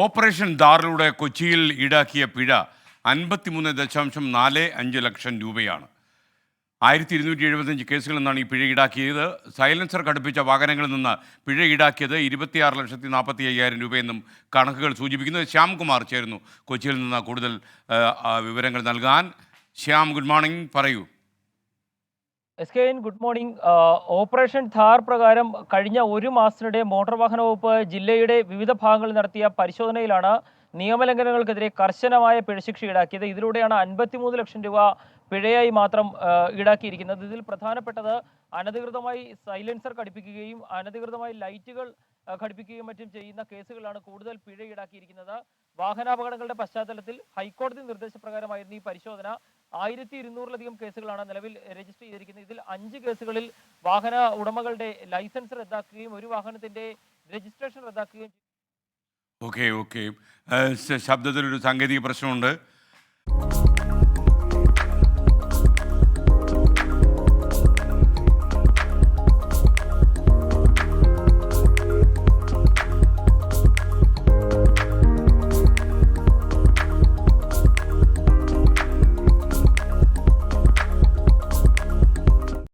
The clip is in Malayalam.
ഓപ്പറേഷൻ ധാറിലൂടെ കൊച്ചിയിൽ ഈടാക്കിയ പിഴ 53.45 ലക്ഷം രൂപയാണ്. 1275 കേസുകളിൽ നിന്നാണ് ഈ പിഴ ഈടാക്കിയത്. സൈലൻസർ ഘടിപ്പിച്ച വാഹനങ്ങളിൽ നിന്ന് പിഴ ഈടാക്കിയത് 26,45,000 രൂപയെന്നും കണക്കുകൾ സൂചിപ്പിക്കുന്നു. ശ്യാംകുമാർ ചേരുന്നു കൊച്ചിയിൽ നിന്ന് കൂടുതൽ വിവരങ്ങൾ നൽകാൻ. ശ്യാം, ഗുഡ് മോർണിംഗ്, പറയൂ. S good morning. Operation Thar പ്രകാരം കഴിഞ്ഞ ഒരു മാസത്തിനിടെ മോട്ടോർ വാഹന വകുപ്പ് ജില്ലയുടെ വിവിധ ഭാഗങ്ങളിൽ നടത്തിയ പരിശോധനയിലാണ് നിയമലംഘനങ്ങൾക്കെതിരെ കർശനമായ പിഴശിക്ഷ ഈടാക്കിയത്. ഇതിലൂടെയാണ് 53 ലക്ഷം രൂപ പിഴയായി മാത്രം ഈടാക്കിയിരിക്കുന്നത്. ഇതിൽ പ്രധാനപ്പെട്ടത് അനധികൃതമായി സൈലൻസർ ഘടിപ്പിക്കുകയും അനധികൃതമായി ലൈറ്റുകൾ ഘടിപ്പിക്കുകയും മറ്റും ചെയ്യുന്ന കേസുകളാണ് കൂടുതൽ പിഴ ഈടാക്കിയിരിക്കുന്നത്. വാഹനാപകടങ്ങളുടെ പശ്ചാത്തലത്തിൽ ഹൈക്കോടതി നിർദ്ദേശപ്രകാരമായിരുന്നു ഈ പരിശോധന. 1200-ലധികം കേസുകളാണ് നിലവിൽ രജിസ്റ്റർ ചെയ്തിരിക്കുന്നത്. ഇതിൽ 5 കേസുകളിൽ വാഹന ഉടമകളുടെ ലൈസൻസ് റദ്ദാക്കുകയും ഒരു വാഹനത്തിന്റെ രജിസ്ട്രേഷൻ റദ്ദാക്കുകയും. ഓക്കെ ശബ്ദത്തിലൊരു സാങ്കേതിക പ്രശ്നമുണ്ട്.